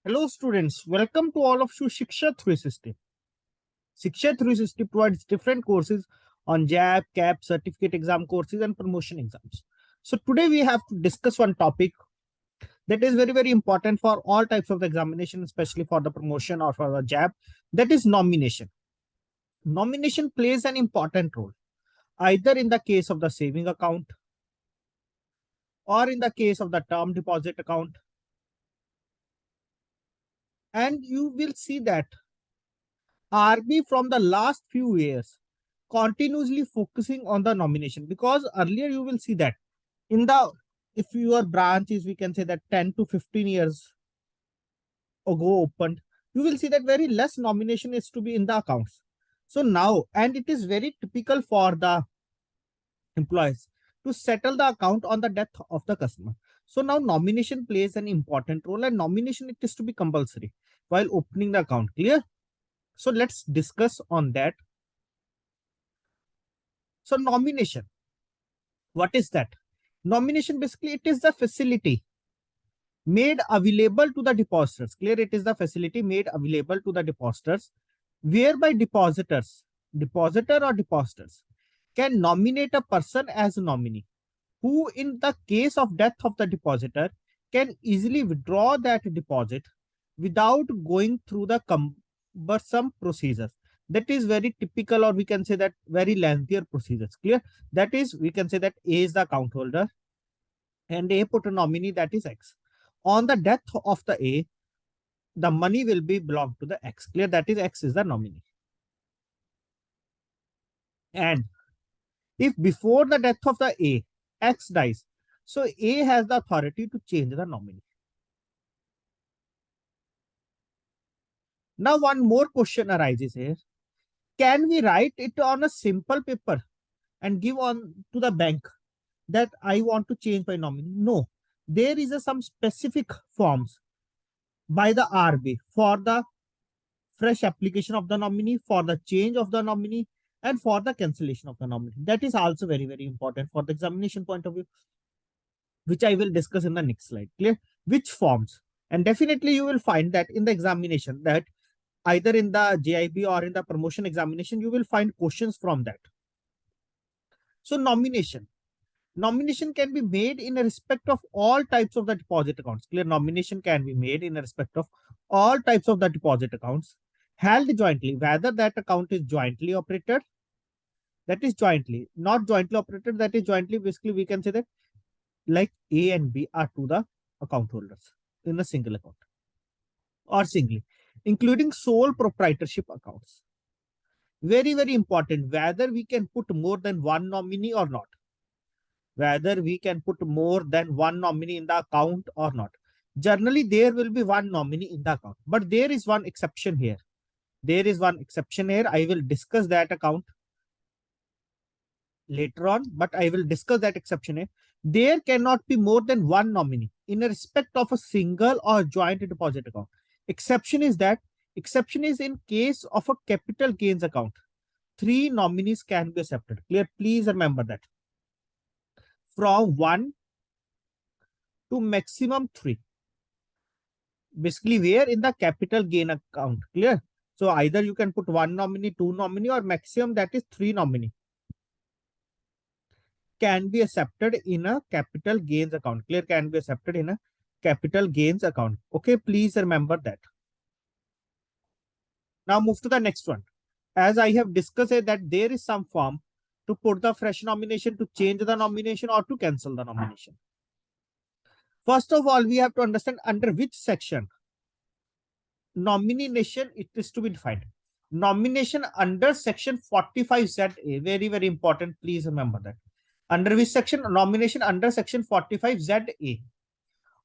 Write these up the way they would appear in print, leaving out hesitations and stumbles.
Hello students, welcome to all of you Shiksha 360. Shiksha 360 provides different courses on JAIIB, CAP, certificate exam courses and promotion exams. So today we have to discuss one topic that is very important for all types of the examination, especially for the promotion or for the JAIIB, that is nomination. Nomination plays an important role either in the case of the saving account or in the case of the term deposit account. And you will see that RB from the last few years continuously focusing on the nomination, because earlier you will see that in the, if your branch is, we can say that 10 to 15 years ago opened, you will see that very less nomination is to be in the accounts. So now, and it is very typical for the employees to settle the account on the death of the customer. So now nomination plays an important role, and nomination it is to be compulsory while opening the account. Clear? So let's discuss on that. So nomination, what is that? Nomination basically it is the facility made available to the depositors. Clear? It is the facility made available to the depositors whereby depositors, depositor or depositors can nominate a person as a nominee who in the case of death of the depositor can easily withdraw that deposit without going through the cumbersome procedures. That is very typical, or we can say that very lengthier procedures. Clear? That is, we can say that A is the account holder and A put a nominee, that is X. On the death of the A, the money will be belong to the X. Clear? That is X is the nominee. And if before the death of the A, X dies, so A has the authority to change the nominee. Now one more question arises here. Can we write it on a simple paper and give on to the bank that I want to change my nominee? No. There is some specific forms by the RB for the fresh application of the nominee, for the change of the nominee, and for the cancellation of the nominee. That is also very important for the examination point of view, which I will discuss in the next slide. Clear? Which forms? And definitely you will find that in the examination, that either in the JAIIB or in the promotion examination, you will find questions from that. So nomination. Nomination can be made in respect of all types of the deposit accounts. Clear? Nomination can be made in respect of all types of the deposit accounts held jointly, whether that account is jointly operated, that is jointly, not jointly operated, that is jointly, basically we can say that like A and B are to the account holders in a single account, or singly, including sole proprietorship accounts. Very important, whether we can put more than one nominee or not. Whether we can put more than one nominee in the account or not. Generally, there will be one nominee in the account, but there is one exception here. There is one exception here. I will discuss that account later on, but I will discuss that exception here. There cannot be more than one nominee in respect of a single or joint deposit account. Exception is in case of a capital gains account. 3 nominees can be accepted. Clear? Please remember that. From 1 to maximum 3. Basically, where in the capital gain account. Clear? So either you can put 1 nominee, 2 nominee, or maximum that is 3 nominee can be accepted in a capital gains account. Clear? Can be accepted in a capital gains account. Okay, please remember that. Now move to the next one. As I have discussed that there is some form to put the fresh nomination, to change the nomination, or to cancel the nomination. First of all, we have to understand under which section nomination it is to be defined. Nomination under section 45ZA. Very important. Please remember that. Under which section? Nomination under section 45ZA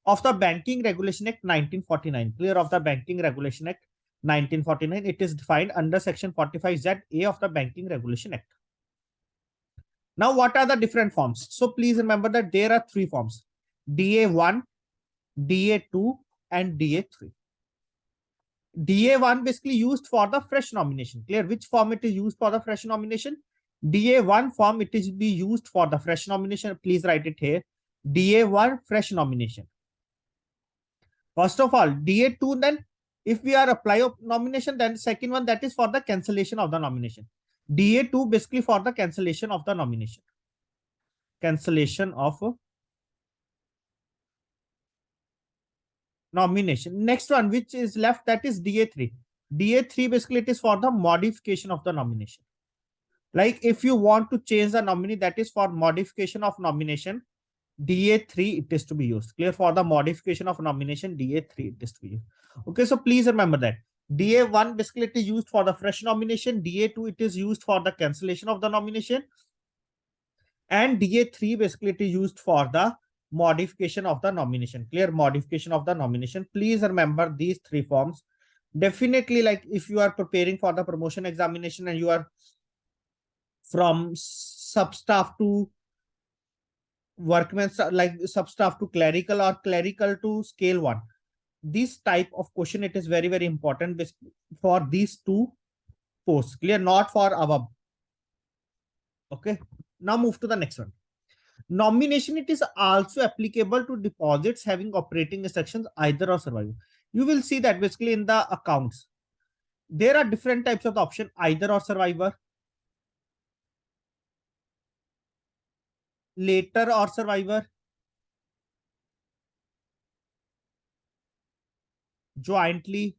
of the Banking Regulation Act 1949. Clear? Of the Banking Regulation Act 1949. It is defined under section 45ZA of the Banking Regulation Act. Now, what are the different forms? So please remember that there are 3 forms: DA1, DA2, and DA3. DA1 basically used for the fresh nomination. Clear? Which form it is used for the fresh nomination? DA1 form it is be used for the fresh nomination. Please write it here. DA1 fresh nomination. First of all, DA2, then if we are apply of nomination, then second one, that is for the cancellation of the nomination. DA2 basically for the cancellation of the nomination. Cancellation of nomination. Next one, which is left, that is DA3. DA3 basically it is for the modification of the nomination. Like if you want to change the nominee, that is for modification of nomination, DA3 it is to be used. Clear? For the modification of nomination, DA3 it is to be used. Okay, so please remember that. DA1 basically it is used for the fresh nomination. DA2 it is used for the cancellation of the nomination. And DA3 basically it is used for the modification of the nomination. Clear? Modification of the nomination. Please remember these three forms. Definitely, like if you are preparing for the promotion examination and you are from sub-staff to workman, like sub-staff to clerical or clerical to scale 1, this type of question, it is very, very important for these two posts. Clear? Not for above. Okay, now move to the next one. Nomination, it is also applicable to deposits having operating instructions either or survival. You will see that basically in the accounts, there are different types of the option, either or survivor, later or survivor, jointly.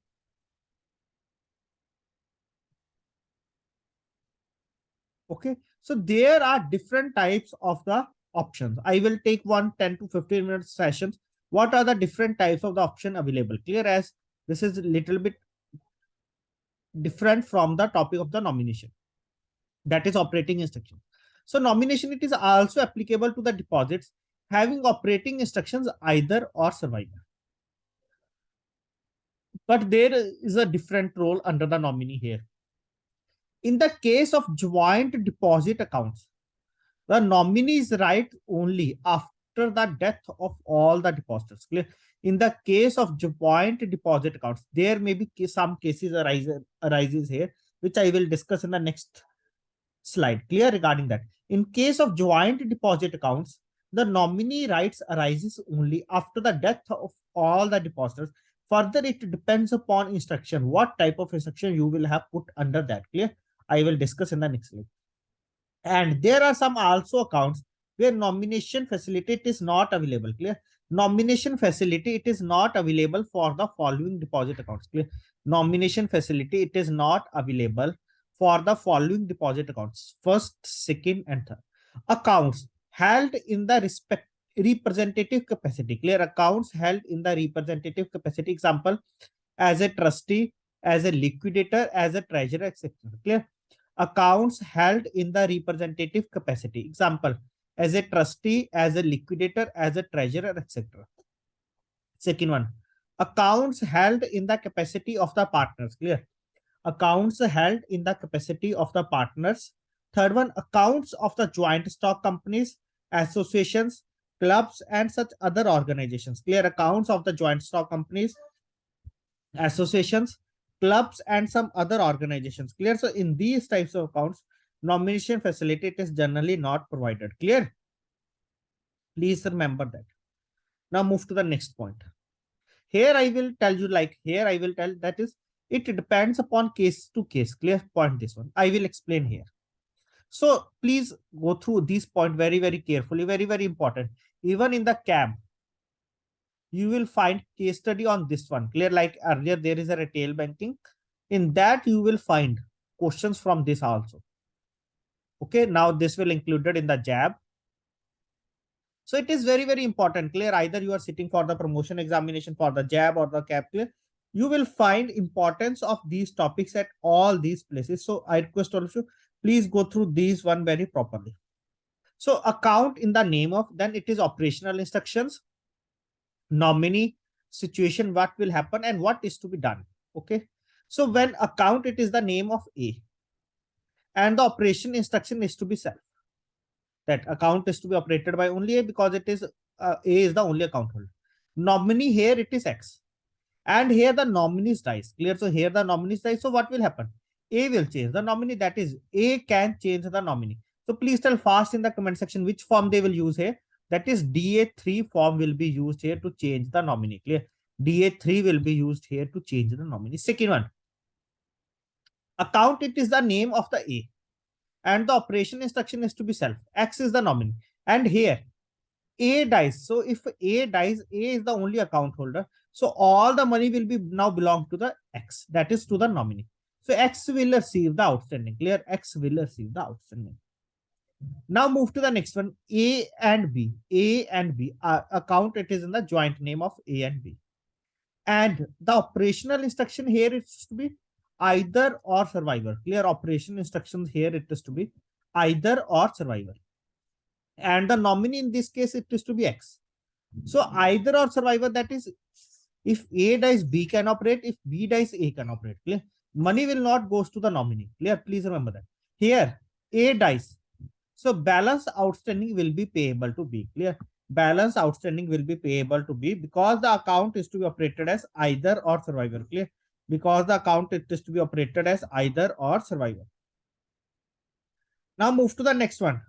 Okay, so there are different types of the options. I will take 10 to 15 minutes sessions. What are the different types of the option available? Clear? As this is a little bit different from the topic of the nomination, that is operating instruction. So nomination, it is also applicable to the deposits having operating instructions either or survivor. But there is a different role under the nominee here. In the case of joint deposit accounts, the nominee is right only after the death of all the depositors. Clear? In the case of joint deposit accounts, there may be some cases arises here, which I will discuss in the next slide. Clear regarding that? In case of joint deposit accounts, the nominee rights arises only after the death of all the depositors. Further, it depends upon instruction, what type of instruction you will have put under that. Clear? I will discuss in the next slide. And there are some also accounts where nomination facility it is not available. Clear? Nomination facility it is not available for the following deposit accounts. Clear? Nomination facility it is not available for the following deposit accounts: first, second, and third. Accounts held in the representative capacity. Clear? Accounts held in the representative capacity. Example, as a trustee, as a liquidator, as a treasurer, etc. Clear? Accounts held in the representative capacity. Example, as a trustee, as a liquidator, as a treasurer, etc. Second one, accounts held in the capacity of the partners. Clear? Accounts held in the capacity of the partners. Third one, accounts of the joint stock companies, associations, clubs, and such other organizations. Clear? Accounts of the joint stock companies, associations, clubs, and some other organizations. Clear? So in these types of accounts, nomination facility is generally not provided. Clear? Please remember that. Now move to the next point. Here I will tell you, like here I will tell that is, it depends upon case to case. Clear point this one. I will explain here. So please go through this point very, very carefully. Very, very important. Even in the CAB, you will find case study on this one. Clear? Like earlier, there is a retail banking. In that, you will find questions from this also. Okay, now this will included in the JAIIB. So it is very, very important. Clear? Either you are sitting for the promotion examination for the JAIIB or the CAB. Clear? You will find importance of these topics at all these places. So I request also, please go through these one very properly. So account in the name of, then it is operational instructions, nominee, situation, what will happen and what is to be done. Okay. So when account, it is the name of A and the operation instruction is to be self. That account is to be operated by only A because it is A is the only account holder. Nominee here it is X. And here the nominees dies. Clear? So here the nominees dies. So what will happen? A will change the nominee. That is A can change the nominee. So please tell fast in the comment section which form they will use here. That is DA3 form will be used here to change the nominee. Clear? DA3 will be used here to change the nominee. Second one, account, it is the name of the A and the operation instruction is to be self. X is the nominee. And here A dies. So if A dies, A is the only account holder. So all the money will be now belong to the X, that is to the nominee. So X will receive the outstanding. Clear? X will receive the outstanding. Now move to the next one. A and B. A and B. Account, it is in the joint name of A and B. And the operational instruction here is to be either or survivor. Clear? Operation instructions here it is to be either or survivor. And the nominee in this case it is to be X. So either or survivor, that is, if A dies, B can operate. If B dies, A can operate. Clear? Money will not goes to the nominee. Clear? Please remember that. Here, A dies. So balance outstanding will be payable to B. Clear? Balance outstanding will be payable to B because the account is to be operated as either or survivor. Clear? Because the account it is to be operated as either or survivor. Now move to the next one.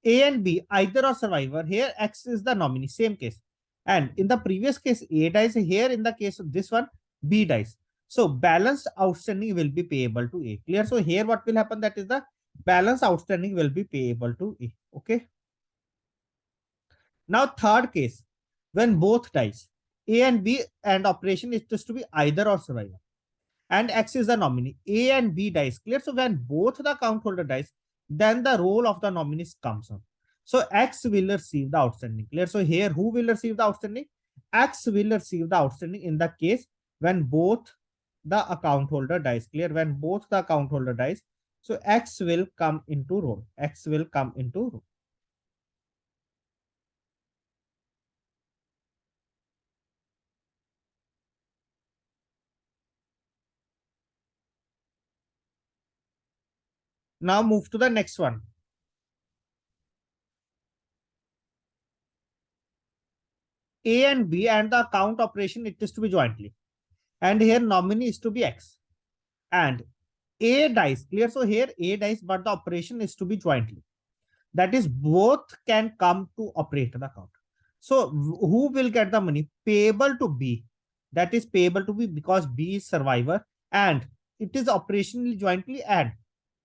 A and B, either or survivor. Here X is the nominee, same case. And in the previous case, A dies. Here in the case of this one, B dies. So balance outstanding will be payable to A. Clear? So here what will happen, that is the balance outstanding will be payable to A. Okay. Now third case, when both dies, A and B and operation is just to be either or survivor. And X is the nominee. A and B dies. Clear? So when both the account holder dies, then the role of the nominees comes on. So X will receive the outstanding. Clear? So here who will receive the outstanding? X will receive the outstanding in the case when both the account holder dies. Clear? When both the account holder dies, so X will come into role. X will come into role. Now move to the next one. A and B and the account operation it is to be jointly. And here nominee is to be X. And A dies. Clear? So here A dies, but the operation is to be jointly. That is, both can come to operate the account. So who will get the money? Payable to B. That is payable to B because B is survivor and it is operationally jointly, and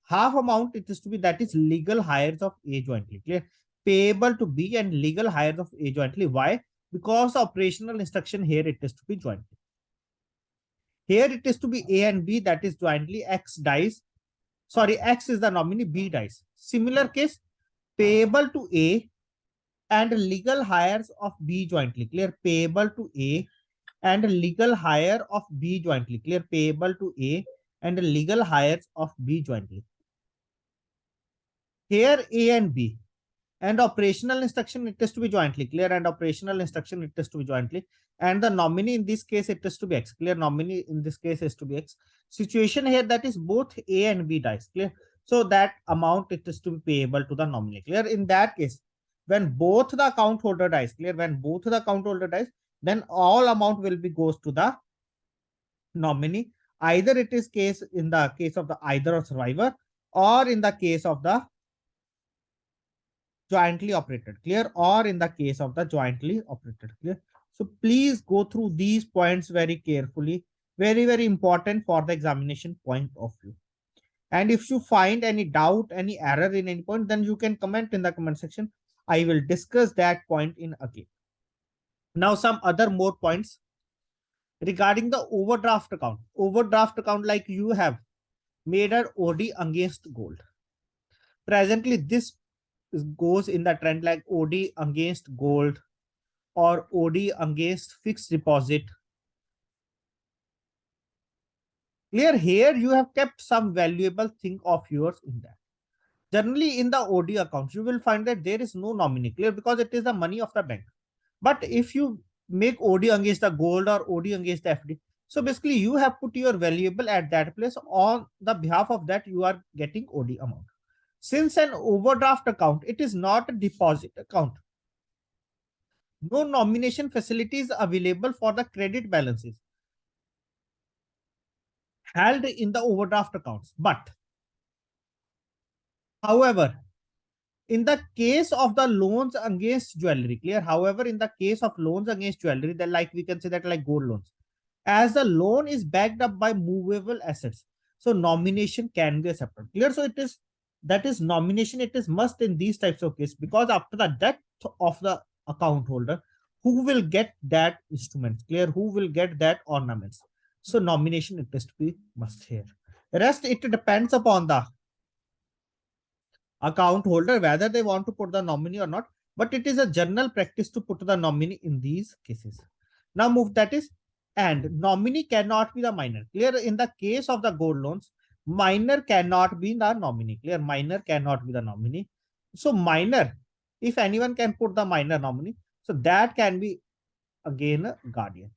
half amount it is to be, that is legal hires of A jointly. Clear? Payable to B and legal hires of A jointly. Why? Because the operational instruction here it is to be jointly. Here it is to be A and B, that is jointly. X dies. Sorry, X is the nominee, B dies. Similar case, payable to A and legal hires of B jointly. Clear? Payable to A and legal hire of B jointly. Clear? Payable to A and legal hires of B jointly. Here A and B and operational instruction it is to be jointly. Clear? And operational instruction it is to be jointly. And the nominee in this case it is to be X. Clear? Nominee in this case is to be X. Situation here, that is both A and B dies. Clear? So that amount it is to be payable to the nominee. Clear? In that case, when both the account holder dies, clear? When both the account holder dies, then all amount will be goes to the nominee. Either it is case in the case of the either or survivor, or in the case of the jointly operated. Clear? Or in the case of the jointly operated. Clear? So please go through these points very carefully. Very, very important for the examination point of view. And if you find any doubt, any error in any point, then you can comment in the comment section. I will discuss that point in again. Now some other more points regarding the overdraft account. Overdraft account, like you have made an OD against gold. Presently, this goes in the trend like OD against gold or OD against fixed deposit. Clear? Here you have kept some valuable thing of yours in that. Generally in the OD account, you will find that there is no nominee. Clear? Because it is the money of the bank. But if you make OD against the gold or OD against the FD, so basically you have put your valuable at that place. On the behalf of that, you are getting OD amount. Since an overdraft account, it is not a deposit account. No nomination facilities available for the credit balances held in the overdraft accounts. But however, In the case of the loans against jewelry, clear. However, in the case of loans against jewelry, then like we can say that like gold loans, as the loan is backed up by movable assets, so nomination can be accepted. Clear. So it is, that is nomination. It is must in these types of cases, because after the death of the account holder, who will get that instruments? Clear. Who will get that ornaments? So nomination it is to be must here. Rest it depends upon the account holder whether they want to put the nominee or not, but it is a general practice to put the nominee in these cases. Now move, that is, and nominee cannot be the minor. Clear. In the case of the gold loans, minor cannot be the nominee. Clear. Minor cannot be the nominee. So minor, if anyone can put the minor nominee, so that can be again a guardian.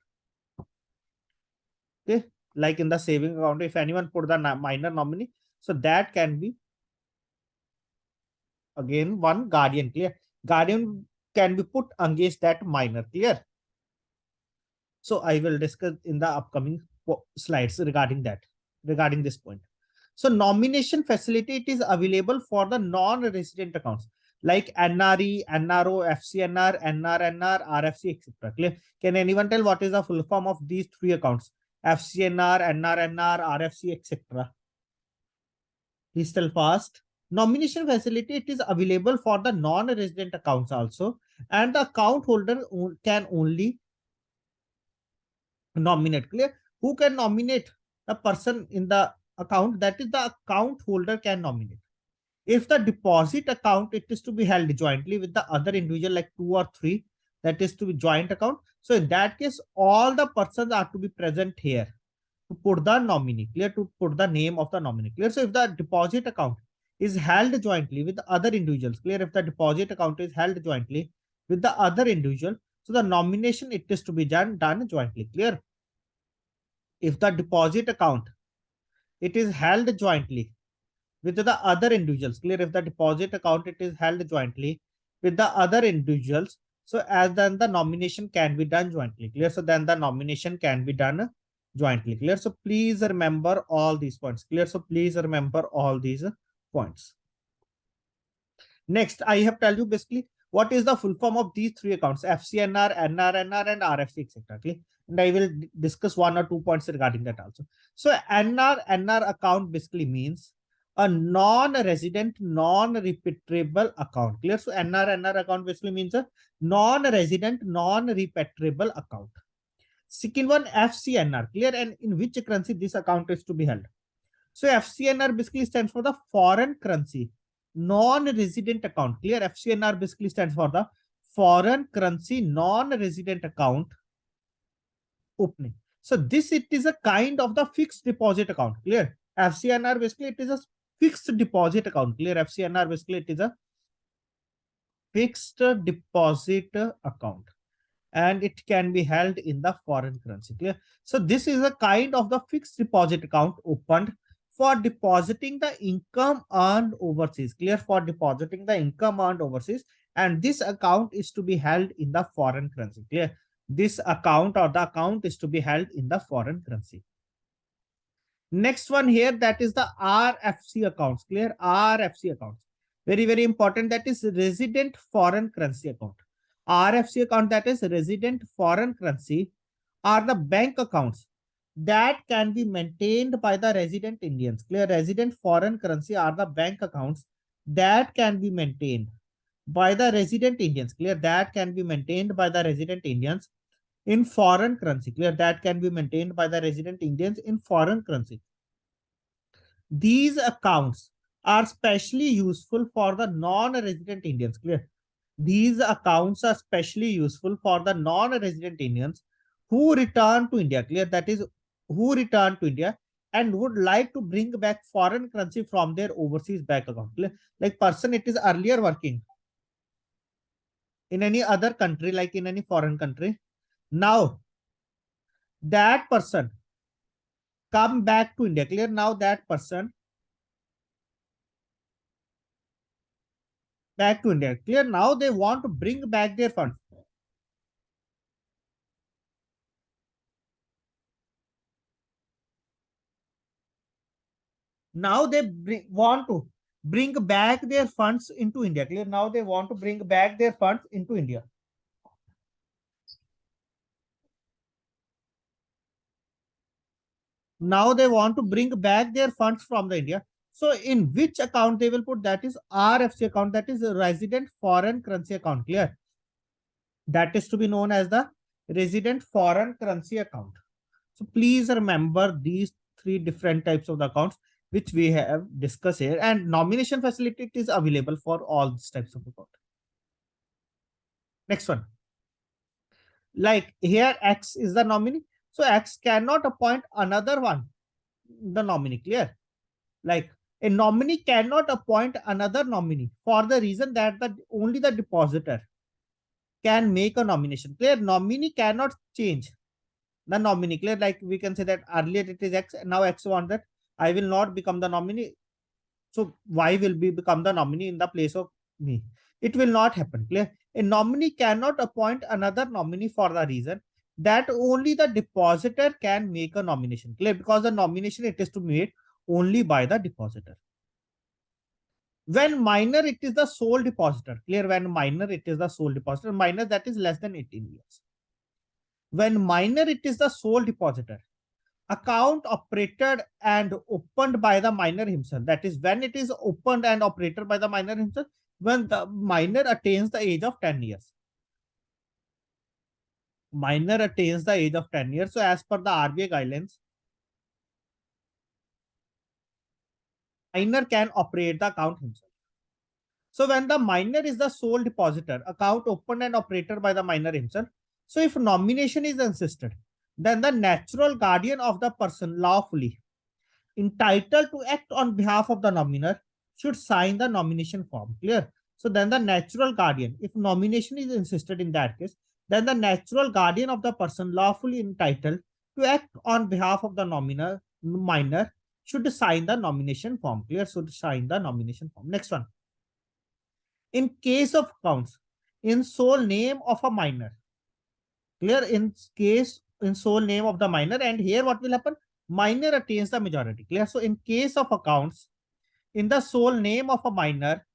Okay, like in the saving account, if anyone put the minor nominee, so that can be again one guardian. Clear. Guardian can be put against that minor. Clear. So I will discuss in the upcoming slides regarding that, regarding this point. So nomination facility, it is available for the non-resident accounts like NRE, NRO, FCNR, NRNR, RFC, etc. Clear. Can anyone tell what is the full form of these three accounts? FCNR, NRNR, RFC, etc. Please tell fast. Nomination facility, it is available for the non-resident accounts also, and the account holder can only nominate. Clear. Who can nominate the person in the account? That is the account holder can nominate. If the deposit account, it is to be held jointly with the other individual, like two or three, that is to be joint account. So in that case, all the persons are to be present here to put the nominee. Clear. To put the name of the nominee. Clear. So if the deposit account is held jointly with the other individuals, clear. If the deposit account is held jointly with the other individual, so the nomination it is to be done jointly. Clear. If the deposit account, it is held jointly with the other individuals, clear. If the deposit account, it is held jointly with the other individuals, so as then the nomination can be done jointly. Clear. So then the nomination can be done jointly. Clear. So please remember all these points. Clear. So please remember all these points. Next, I have tell you basically what is the full form of these three accounts: FCNR, NRNR, and RFC, etc. Okay? And I will discuss one or two points regarding that also. So NR account basically means a non-resident, non-repatriable account. Clear? So NR account basically means a non-resident, non-repatriable account. Second one, FCNR. Clear? And in which currency this account is to be held? So FCNR basically stands for the foreign currency non-resident account. Clear. FCNR basically stands for the foreign currency non-resident account opening. So this, it is a kind of the fixed deposit account. Clear. FCNR basically it is a fixed deposit account. Clear. FCNR basically it is a fixed deposit account, and it can be held in the foreign currency. Clear. So this is a kind of the fixed deposit account opened for depositing the income earned overseas. Clear. For depositing the income earned overseas, and this account is to be held in the foreign currency. Clear. This account or the account is to be held in the foreign currency. Next one here, that is the RFC accounts. Clear. RFC accounts, very very important, that is resident foreign currency account. RFC account, that is resident foreign currency, are the bank accounts that can be maintained by the resident Indians. Clear. Resident foreign currency are the bank accounts that can be maintained by the resident Indians. Clear. That can be maintained by the resident Indians in foreign currency. Clear. That can be maintained by the resident Indians in foreign currency. These accounts are specially useful for the non-resident Indians. Clear. These accounts are specially useful for the non-resident Indians who return to India. Clear. That is, who return to India and would like to bring back foreign currency from their overseas bank account. Clear. Like person, it is earlier working in any other country, like in any foreign country. Now that person come back to India. Clear. Now that person back to India. Clear. Now they want to bring back their funds. Now they want to bring back their funds into India. Clear? Now they want to bring back their funds into India. Now they want to bring back their funds from the India. So in which account they will put? That is RFC account, that is a resident foreign currency account. Clear? That is to be known as the resident foreign currency account. So please remember these three different types of the accounts which we have discussed here, and nomination facility is available for all these types of account. Next one, like here X is the nominee, so X cannot appoint another one, the nominee. Clear? Like a nominee cannot appoint another nominee for the reason that only the depositor can make a nomination. Clear? Nominee cannot change the nominee. Clear? Like we can say that earlier it is X, now X wants that I will not become the nominee, so Y will become the nominee in the place of me. It will not happen. Clear? A nominee cannot appoint another nominee for the reason that only the depositor can make a nomination. Clear? Because the nomination it is to be made only by the depositor. When minor, it is the sole depositor. Clear? When minor, it is the sole depositor. Minor, that is less than 18 years. When minor, it is the sole depositor. Account operated and opened by the minor himself. That is when it is opened and operated by the minor himself, when the minor attains the age of 10 years. Minor attains the age of 10 years. So as per the RBI guidelines, minor can operate the account himself. So when the minor is the sole depositor, account opened and operated by the minor himself. So if nomination is insisted, then the natural guardian of the person lawfully entitled to act on behalf of the nominor should sign the nomination form. Clear? So then the natural guardian, if nomination is insisted in that case, then the natural guardian of the person lawfully entitled to act on behalf of the minor should sign the nomination form. Clear? Should sign the nomination form. Next one. In case of accounts in sole name of a minor. Clear? In sole name of the minor, and here what will happen? Minor attains the majority. Clear? So in case of accounts in the sole name of a minor,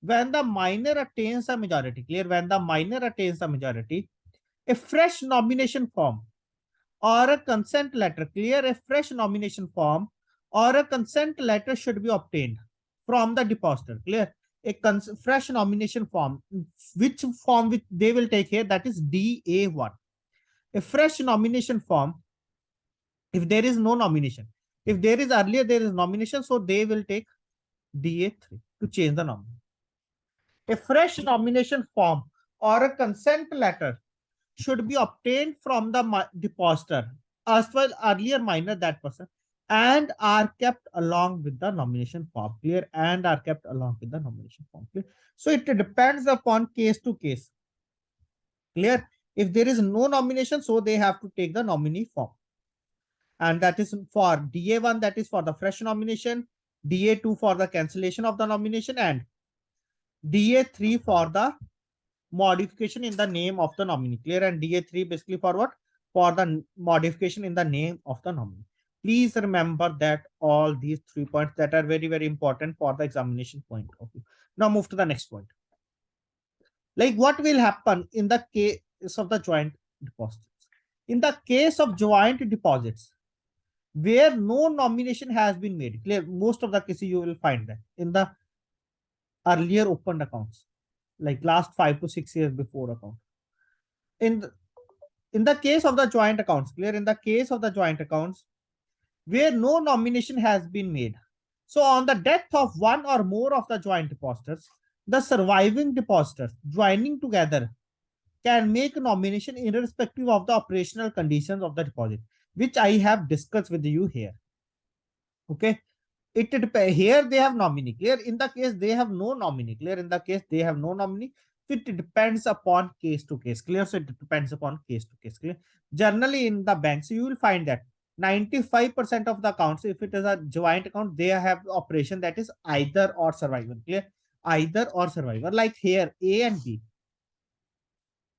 when the minor attains the majority, clear? When the minor attains the majority, a fresh nomination form or a consent letter, clear? A fresh nomination form or a consent letter should be obtained from the depositor. Clear? A fresh nomination form, which form which they will take here, that is DA1. A fresh nomination form, if there is no nomination, if there is earlier there is nomination, so they will take DA3 to change the nomination. A fresh nomination form or a consent letter should be obtained from the depositor, as well earlier minor that person, and are kept along with the nomination form. Clear? And are kept along with the nomination form. Clear? So it depends upon case to case. Clear? If there is no nomination, so they have to take the nominee form. And that is for DA1, that is for the fresh nomination, DA2 for the cancellation of the nomination, and DA3 for the modification in the name of the nominee. Clear? And DA3 basically for what? For the modification in the name of the nominee. Please remember that all these 3 points that are very, very important for the examination point of view. Now move to the next point. Like what will happen in the case of the joint deposits? In the case of joint deposits, where no nomination has been made, clear? Most of the cases you will find that in the earlier opened accounts, like last 5 to 6 years before account. In the case of the joint accounts, clear? In the case of the joint accounts, where no nomination has been made. So on the death of one or more of the joint depositors, the surviving depositors joining together can make a nomination irrespective of the operational conditions of the deposit, which I have discussed with you here. Okay. Here they have nominee. Clear? In the case they have no nominee. Clear? In the case they have no nominee. So it depends upon case to case. Clear? So it depends upon case to case. Clear? Generally in the banks, you will find that 95% of the accounts, if it is a joint account, they have operation that is either or survivor. Clear? Either or survivor. Like here, A and B.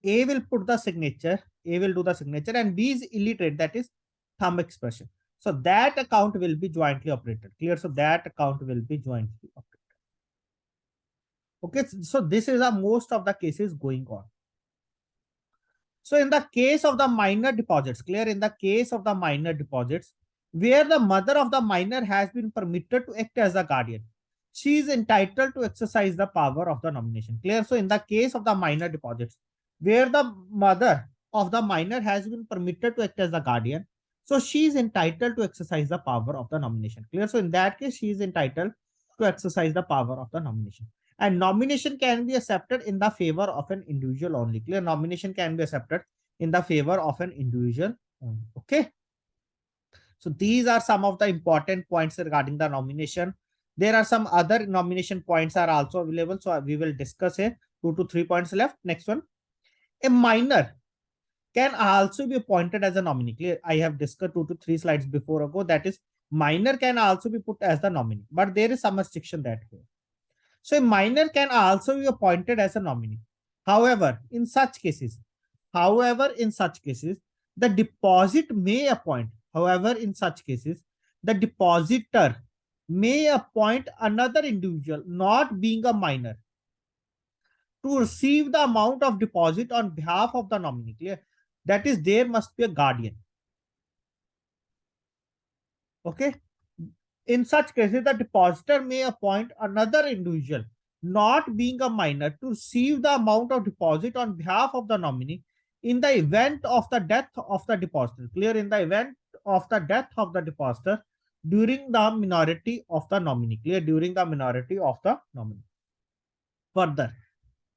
A will put the signature, A will do the signature, and B is illiterate, that is thumb expression. So that account will be jointly operated. Clear? So that account will be jointly operated. Okay, so this is the most of the cases going on. So in the case of the minor deposits, clear, in the case of the minor deposits, where the mother of the minor has been permitted to act as a guardian, she is entitled to exercise the power of the nomination. Clear. So in the case of the minor deposits, where the mother of the minor has been permitted to act as a guardian, so she is entitled to exercise the power of the nomination. Clear. So in that case, she is entitled to exercise the power of the nomination. And nomination can be accepted in the favor of an individual only. Clear. Nomination can be accepted in the favor of an individual only. Okay. So these are some of the important points regarding the nomination. There are some other nomination points are also available. So we will discuss here 2 to 3 points left. Next one. A minor can also be appointed as a nominee. Clear. I have discussed 2 to 3 slides before ago. That is, minor can also be put as the nominee, but there is some restriction that here. So a minor can also be appointed as a nominee. However, in such cases, the deposit may appoint. However, in such cases, the depositor may appoint another individual, not being a minor, to receive the amount of deposit on behalf of the nominee. Clear? That is, there must be a guardian. Okay. In such cases, the depositor may appoint another individual, not being a minor, to receive the amount of deposit on behalf of the nominee in the event of the death of the depositor. Clear? In the event of the death of the depositor during the minority of the nominee. Clear? During the minority of the nominee. Further,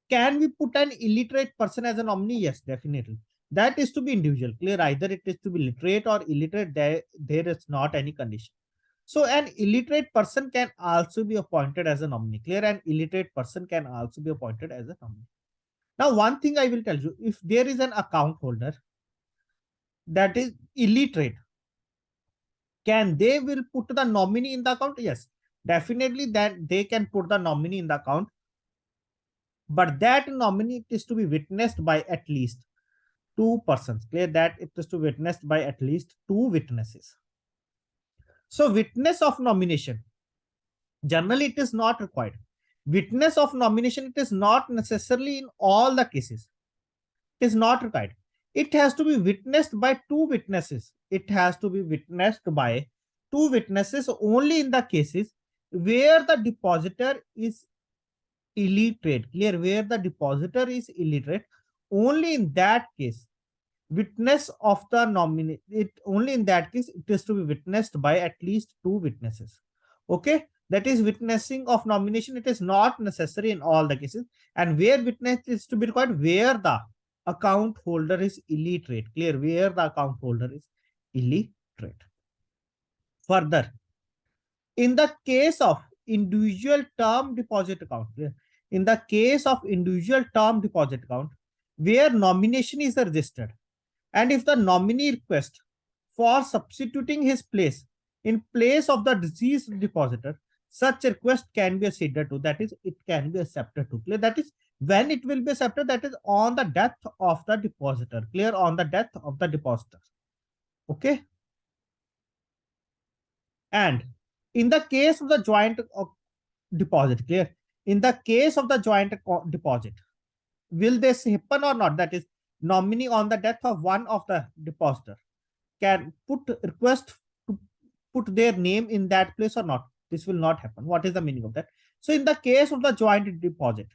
can we put an illiterate person as a nominee? Yes, definitely. That is to be individual. Clear? Either it is to be literate or illiterate. There is not any condition. So an illiterate person can also be appointed as a nominee. Clear? An illiterate person can also be appointed as a nominee. Now, one thing I will tell you, if there is an account holder that is illiterate, can they will put the nominee in the account? Yes, definitely that they can put the nominee in the account, but that nominee is to be witnessed by at least 2 persons. Clear? That it is to be witnessed by at least 2 witnesses. So witness of nomination, generally it is not required. Witness of nomination, it is not necessarily in all the cases. It is not required. It has to be witnessed by 2 witnesses. It has to be witnessed by 2 witnesses only in the cases where the depositor is illiterate. Clear? Where the depositor is illiterate, only in that case, witness of the nominee, it only in that case it is to be witnessed by at least 2 witnesses. Okay, that is witnessing of nomination. It is not necessary in all the cases, and where witness is to be required, where the account holder is illiterate. Clear? Where the account holder is illiterate. Further, in the case of individual term deposit account, in the case of individual term deposit account, where nomination is registered, and if the nominee request for substituting his place in place of the deceased depositor, such request can be acceded to. That is, it can be accepted to. Clear? That is, when it will be accepted, that is on the death of the depositor. Clear? On the death of the depositor. Okay. And in the case of the joint deposit, clear? In the case of the joint deposit, will this happen or not? That is, nominee on the death of one of the depositor can request to put their name in that place or not. This will not happen. What is the meaning of that? So in the case of the joint deposit,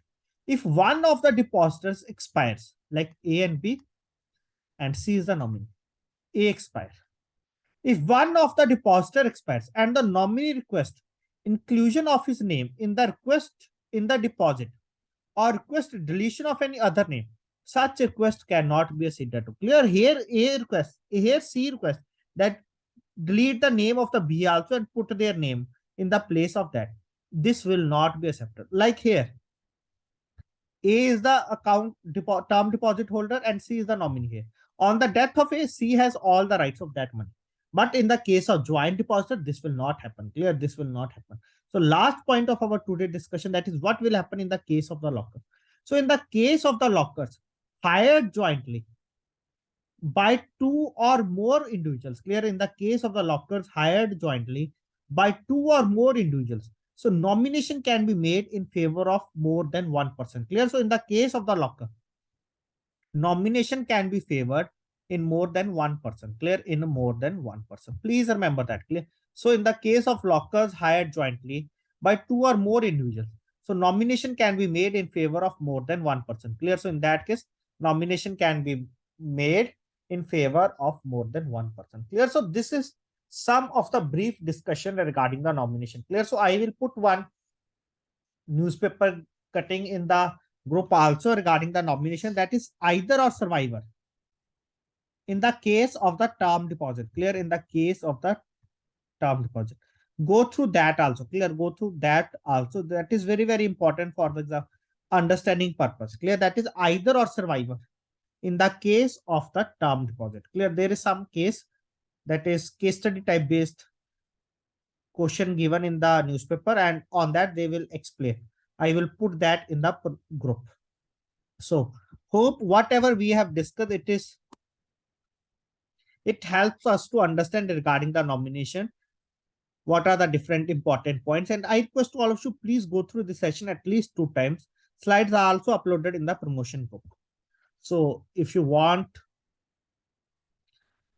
if one of the depositors expires, like A and B, and C is the nominee, A expires. If one of the depositor expires and the nominee requests inclusion of his name in the request in the deposit, or request deletion of any other name, such request cannot be acceded to. Clear? Here A request, here C request that delete the name of the B also and put their name in the place of that. This will not be accepted. Like here, A is the account term deposit holder and C is the nominee here. On the death of A, C has all the rights of that money. But in the case of joint depositor, this will not happen. Clear? This will not happen. So last point of our today discussion, that is what will happen in the case of the locker. So in the case of the lockers hired jointly by 2 or more individuals, clear? In the case of the lockers hired jointly by 2 or more individuals, So nomination can be made in favor of more than one person. Clear? So in the case of the locker, nomination can be favored in more than one person. Clear? In more than one person. Please remember that. Clear? So in the case of lockers hired jointly by two or more individuals, so nomination can be made in favor of more than one person. Clear? So in that case, nomination can be made in favor of more than one person. Clear? So this is some of the brief discussion regarding the nomination. Clear? So I will put one newspaper cutting in the group also regarding the nomination, that is either or survivor in the case of the term deposit. Clear? In the case of the term deposit, go through that also. Clear? Go through that also. That is very, very important for the exam understanding purpose. Clear? That is either or survivor in the case of the term deposit. Clear? There is some case, that is case study type based question given in the newspaper, and on that they will explain. I will put that in the group. So hope whatever we have discussed, it helps us to understand regarding the nomination, what are the different important points. And I request all of you, please go through the session at least 2 times. Slides are also uploaded in the promotion book. So if you want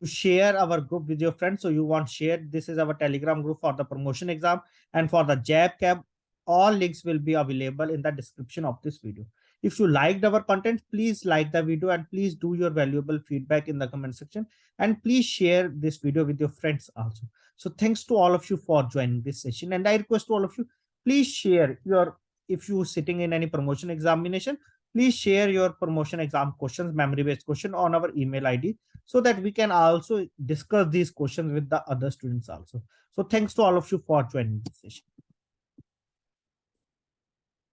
to share our group with your friends, so you want share, this is our Telegram group for the promotion exam and for the JAIIB camp. All links will be available in the description of this video. If you liked our content, please like the video and please do your valuable feedback in the comment section, and please share this video with your friends also. So thanks to all of you for joining this session, and I request to all of you, please share your, if you sitting in any promotion examination, please share your promotion exam questions, memory based question on our email ID, so that we can also discuss these questions with the other students also. So thanks to all of you for joining this session.